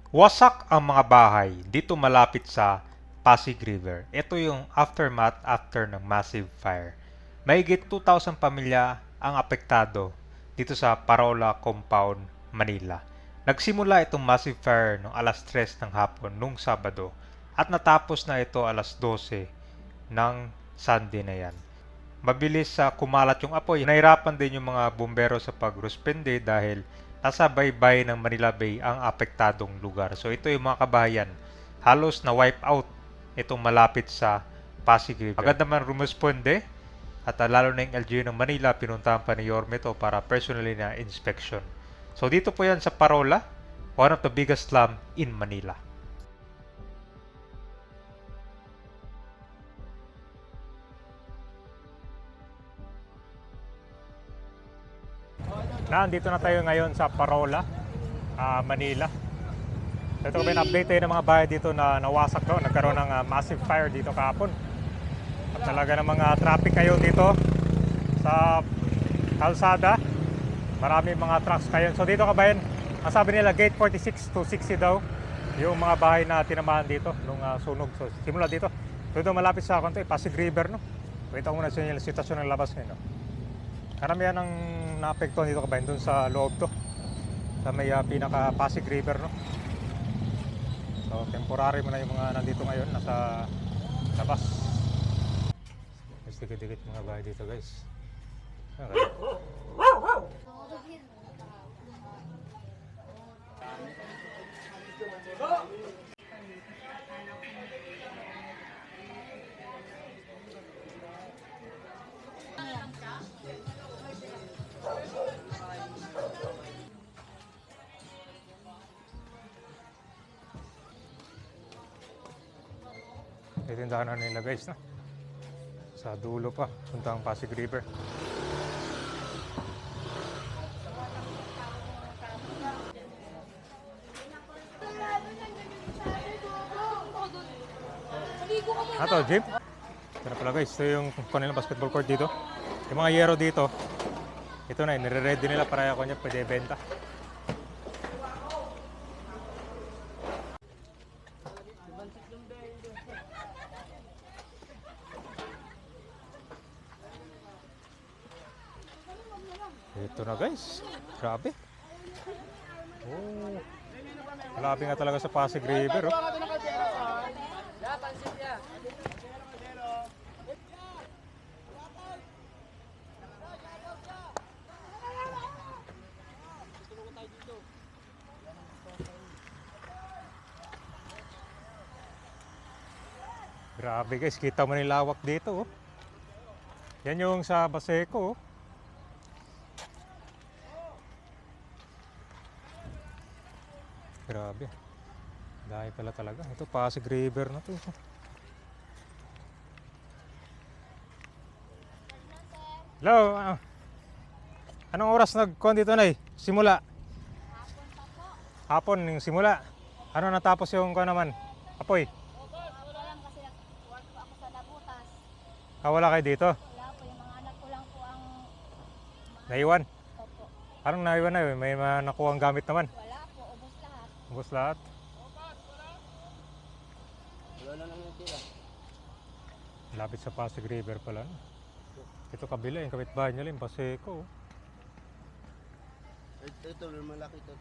Wasak ang mga bahay dito malapit sa Pasig River. Ito yung aftermath after ng massive fire. Mahigit 2,000 pamilya ang apektado dito sa Parola Compound, Manila. Nagsimula itong massive fire noong alas 3 ng hapon nung Sabado at natapos na ito alas 12 ng Sunday na yan. Mabilis sa kumalat yung apoy. Nahirapan din yung mga bumbero sa pagruspende dahil nasa baybay ng Manila Bay ang apektadong lugar. So ito yung mga kabahayan, halos na wipe out itong malapit sa Pasig River. Agad naman rumusponde at lalo na yung LGU ng Manila, pinuntahan pa ni Yorme to para personally na inspection. So dito po yan sa Parola, one of the biggest slum in Manila. Nandito na tayo ngayon sa Parola, Manila. Ito ko update tayo ng mga bahay dito na nawasak to. Nagkaroon ng massive fire dito kahapon. At talaga ng mga traffic kayo dito sa kalsada. Marami mga trucks kayo. So dito kabayan, ang sabi nila gate 46 to 60 daw yung mga bahay na tinamahan dito nung sunog. So simula dito. So ito malapit sa Pasig River, no? Wait ako muna sa inyo yung sitwasyon ng labas ngayon, no? Karamihan ang naapektuhan dito kabayan doon sa loob to. Sa may pinaka Pasig River, no? So temporary muna yung mga nandito ngayon, nasa labas. Mas dikit-dikit mga bahay dito, guys. Okay. Ito yung daanan nila, guys, no? Sa dulo pa, puntang Pasig River. Ito, Jim. Ito na pala, guys. Ito yung kanilang basketball court dito. Yung mga yero dito, ito na, nire-ready nila para ako niya pwede benta. Ito na, guys. Grabe. Oh. Grabe nga talaga sa Pasig River, oh. Grabe, guys, kita mo yung lawak dito, oh. Yan yung sa Baseco, oh. Grabe. Dahil pala talaga. Ito Pasig River na to. Hello. Anong oras nag-con dito na simula? Hapon pa po. Hapon yung simula. Ano natapos yung ko naman? Apoy. Wala lang kasi nag-work po ako sa Nabutas. Wala kayo dito? Wala po, yung mga anak ko lang po ang Naiwan? opo. Anong naiwan na yun? May nakuha ang gamit naman. Wala po, ubos lahat. Ubus lahat. Wala na lang yung tira. Lapit sa Pasig River pala. No? Ito kabila, yung kapitbahay nyo lang, Baseco. Ito, malaki ito,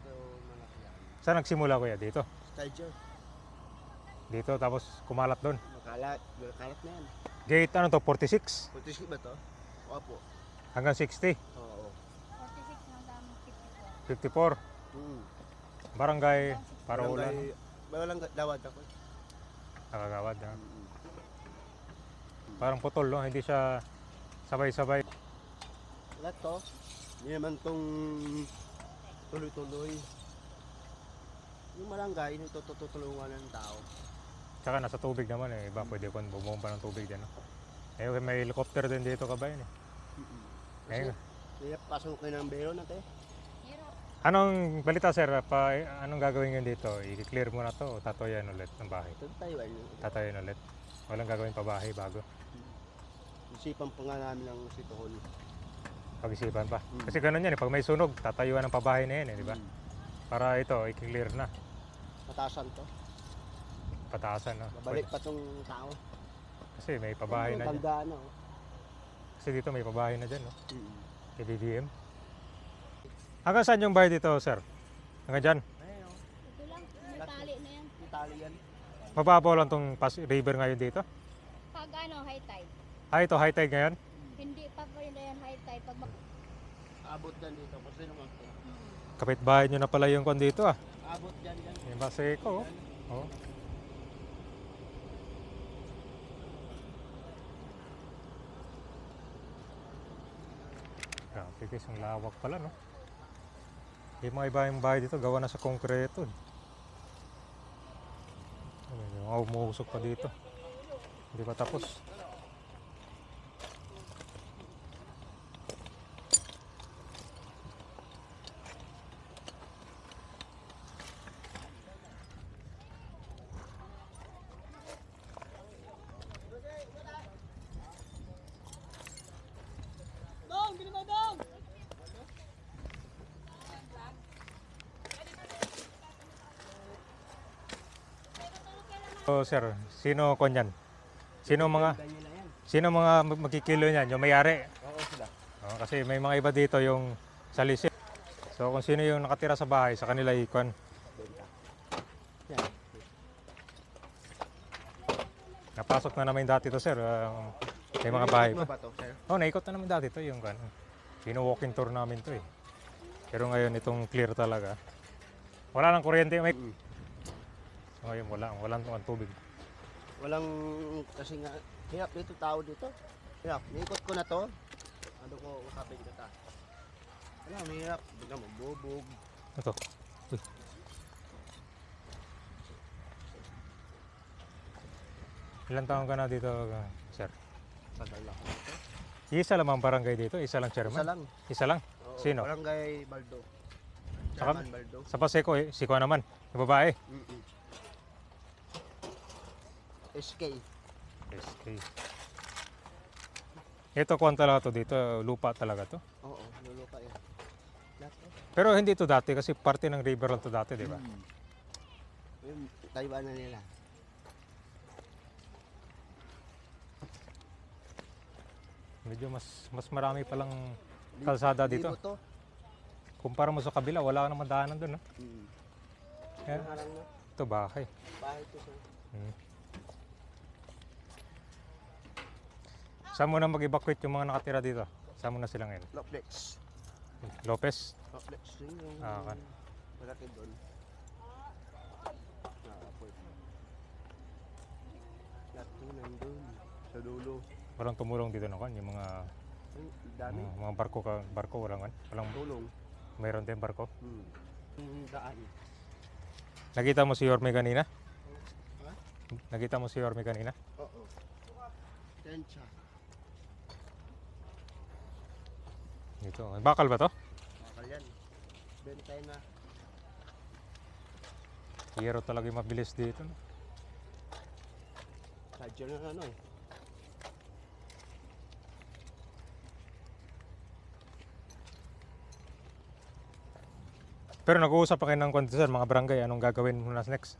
malaki yan. Saan nagsimula kuya? Dito? Stager. Dito, tapos kumalat doon. Makalat na yan. Gate, ano to? 46? 46 ba to? Opo. Hanggang 60? Oo. 46 ng dami, 54? 54. Barangay Parola. Walang dawad ako. Nakagawad. Ha? Parang putol, no? Hindi siya sabay-sabay. Lahat to. Hindi naman tong tuloy-tuloy. Yung barangay, tutulungan ng tao. Tsaka nasa tubig naman eh. Iba pwede kung bumomba ng tubig dyan. No? Eh, may helicopter din dito kabayan eh. Kasi, Ayun. kaya pasok kayo ng bero natin. Hirap. Anong balita sir? Anong gagawin nyo dito? I-clear mo na to o tatayan ulit ng bahay? Ito tayo ay Tatayan ulit. Walang gagawin pa bahay bago. isipan pa nga namin ng City Hall. Pag-isipan pa. Kasi ganun yan eh. Pag may sunog, tatayuan ng pabahay na yan eh. Di ba? Mm. Para ito, i-clear na. Pataasan to. Pataasan, no? Babalik pa tong tao. Kasi may pabahay na dyan. Tandaan na, oh. Kasi dito may pabahay na dyan, no? Mm. Kay BBM. Hanggang saan yung bahay dito, sir? Hanggang dyan? Ayun, oh. Ito lang, may tali na yan. Italian. Mababaw lang tong river ngayon dito. Pag ano, high tide. Ito, high tide ngayon. Hindi pa po yun na yan high tide. Pag Abot dyan dito. Kasi naman. Kapitbahay nyo na pala yung kon dito, ah. Abot dyan. Yung Baseco, oh. Oh. Grabe guys, ang lawak pala, no? Yung mga iba yung bahay dito, gawa na sa konkreto. Yung mga umuusok pa dito. Hindi pa tapos. So sir, sino konyan? Ganyan na yan. Sino mga magkikilo niyan? Yung may-ari? Oo sila. Oh, kasi may mga iba dito yung salisit. So kung sino yung nakatira sa bahay, sa kanila ikon. Benta. Yan. Napasok na namin dati to sir. May mga bahay Mo pa. ba to, sir? Oh, naikot na namin dati to yung kan. Pino-walking tour namin to eh. Pero ngayon itong clear talaga. Wala nang kuryente. May... Mm. Ngayon walang tubig. Walang, kasi nga, hirap dito tao dito. Hirap, niikot ko na to. Ano ko, usapin kita. Wala, mahirap. Bigla magbubog. Ito. Uy. Ilan taon ka na dito, sir? Tagal lang. Isa lang ang barangay dito? Isa lang Isa chairman? lang. Isa lang? Oo, Sino? Barangay Baldo. Saka- Chairman Baldo. Sa Paseco, si Kuya naman. Yung babae. Mm-mm. SK. SK. Ito kuwan talaga to dito, lupa talaga to. Oo, lulupa yun. Lahat to. Pero hindi to dati kasi parte ng river lang to dati, di ba? Yung Taiwan na nila. Medyo mas marami palang kalsada dito. Libo to. Kumpara mo sa kabila, wala ka naman daanan doon, no? Mm. Yan, Harang na. ito bahay. Bahay to sir. Hmm. Saan mo na mag-evacuate yung mga nakatira dito? Saan mo na sila ngayon? Loplex. Lopez? Loplex. Yun yung Ah, okay. malaki doon. Pwede. Lahat to nandun. Sa dulo. Walang tumulong dito naman, yung mga Ang dami. mga barko walang Tulong. mayroon din barko. Yung daan. Nakita mo si Yorme kanina? Ha? Nakita mo si Yorme kanina? Oo. Yan siya. Dito. Bakal ba to? Bakal yan. Bentay na. Hero talaga yung mabilis dito, no? Sadyo na ano eh. Pero nag-uusap pa kayo ng konti sir, mga barangay, anong gagawin mo na next?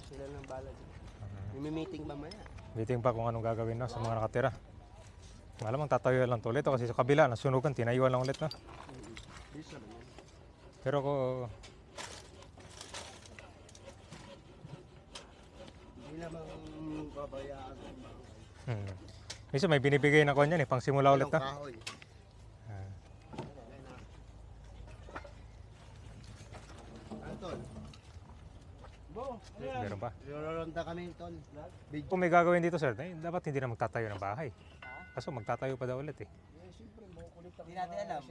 Sila ng balad. May meeting mamaya. Meeting pa kung anong gagawin na sa mga nakatira. Malamang tatayo lang to ulit kasi sa kabila, nasunugan, tinayuan lang ulit na. Bisa lang yan. Pero ko Hindi naman babayaan. minsan may binibigay na kanyan pang simula ulit na. Kahoy. Ah, Anton. Bo, meron pa. Lolonda kami, Ton. Kung may gagawin dito sir, dapat hindi na magtatayo ng bahay. Kaso magtatayo pa daw ulit eh. Hindi natin alam.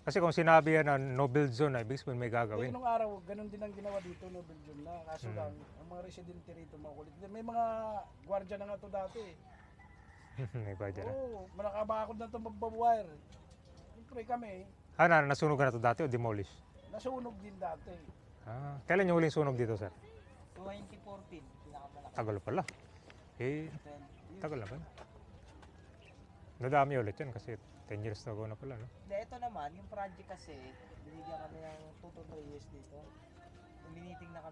Kasi kung sinabi yan na no build zone, ibig sabihin may Hindi, gagawin. nung araw, ganun din ang ginawa dito, no, Belgium na. Kaso lang, ang mga residente rito makulit. May mga gwardiya na nga to dati. May ba dyan? Oo, malakabakod na itong magbabwire. Siyempre kami, Nasunog na to dati o demolish? nasunog din dati. Kailan yung huling sunog dito sir? 2014, pinakamalaki. Tagal pala. Tagal na pala. Nadami ulit yan kasi 10 years ago na pala, no? Hindi, ito naman, yung project kasi, binigyan kami ng 2 to 3 years dito. Miniting na kami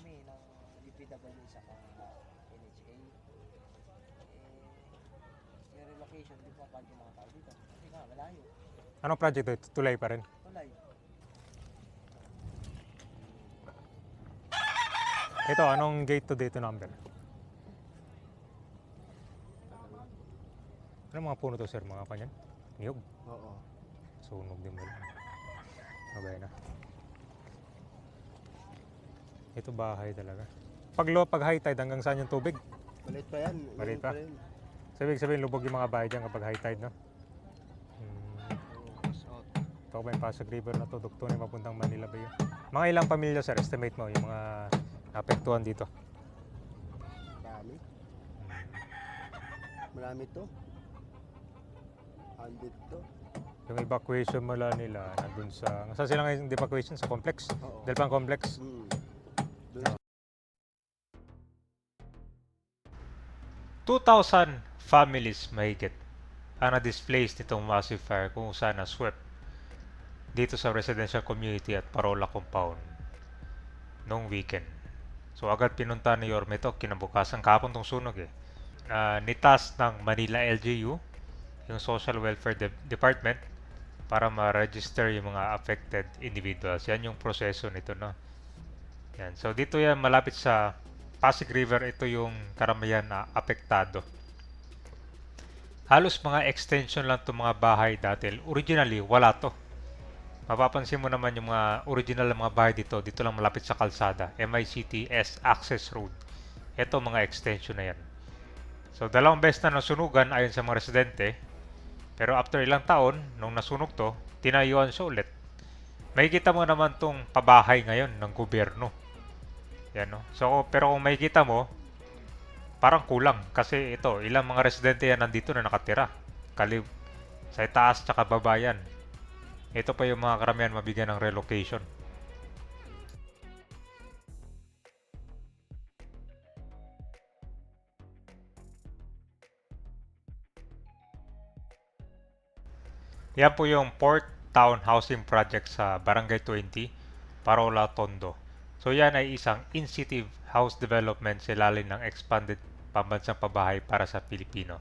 DPW sa NHA. Yung relocation, di pa pa yung mga tao dito. Kasi nga, malayo. Anong project ito? Tulay pa rin. Tulay. Ito, anong gate to dito number? Ano mga puno to, sir? Mga kanyan? Niyog? Oo. Sunog din mo lang. Okay na. Ito bahay talaga. Pag high tide, hanggang saan yung tubig? Maliit pa yan. Maliit pa? Rin. Sabi sabihin, lubog yung mga bahay dyan kapag high tide, no? Oo, pass out. Ito ba yung Pasig River na to? Dugtong na papuntang Manila Bay. Mga ilang pamilya, sir? Estimate mo yung mga apektuhan dito. Marami. Marami to. 100 to. Yung evacuation mula nila, nandun sa... Saan sila ngayon evacuation? Sa complex? Oo. Delpang Complex? Doon 2,000 families mahigit ang na-displaced nitong massive fire kung saan na-swept dito sa residential community at Parola Compound noong weekend. So agad pinunta ni Yorme to, kinabukasan kahapon tong sunog eh. Nitas ng Manila LGU, yung Social Welfare Department, para ma-register yung mga affected individuals. Yan yung proseso nito, no? Yan. So dito yan malapit sa Pasig River, ito yung karamihan na apektado. Halos mga extension lang itong mga bahay dati. Originally, wala to. Mapapansin mo naman yung mga original na mga bahay dito. Dito lang malapit sa kalsada. MICTS Access Road. Ito mga extension na yan. So, dalawang beses na nasunugan ayon sa mga residente. Pero after ilang taon, nung nasunog to, tinayuan siya ulit. Makikita mo naman tong pabahay ngayon ng gobyerno. Yan, no? So, pero kung makikita mo, parang kulang. Kasi ito, ilang mga residente yan nandito na nakatira. Sa itaas tsaka baba yan. Ito pa yung mga karamihan mabigyan ng relocation. Yan po yung Port Town Housing Project sa Barangay 20, Parola, Tondo. So yan ay isang in-situ house development sa ilalim ng Expanded Pambansang Pabahay para sa Pilipino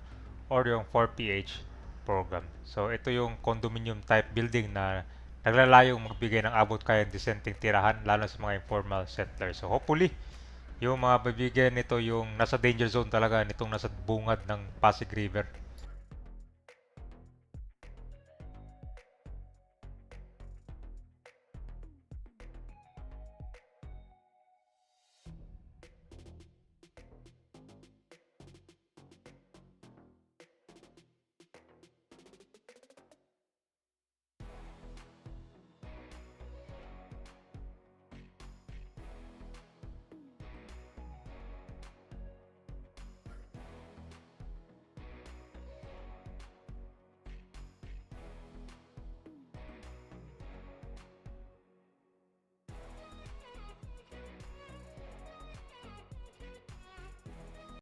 or yung 4PH program. So ito yung condominium type building na naglalayong magbigay ng abot kayang disenteng tirahan lalo sa mga informal settlers. So hopefully, yung mga bibigyan nito yung nasa danger zone talaga nitong nasa bungad ng Pasig River.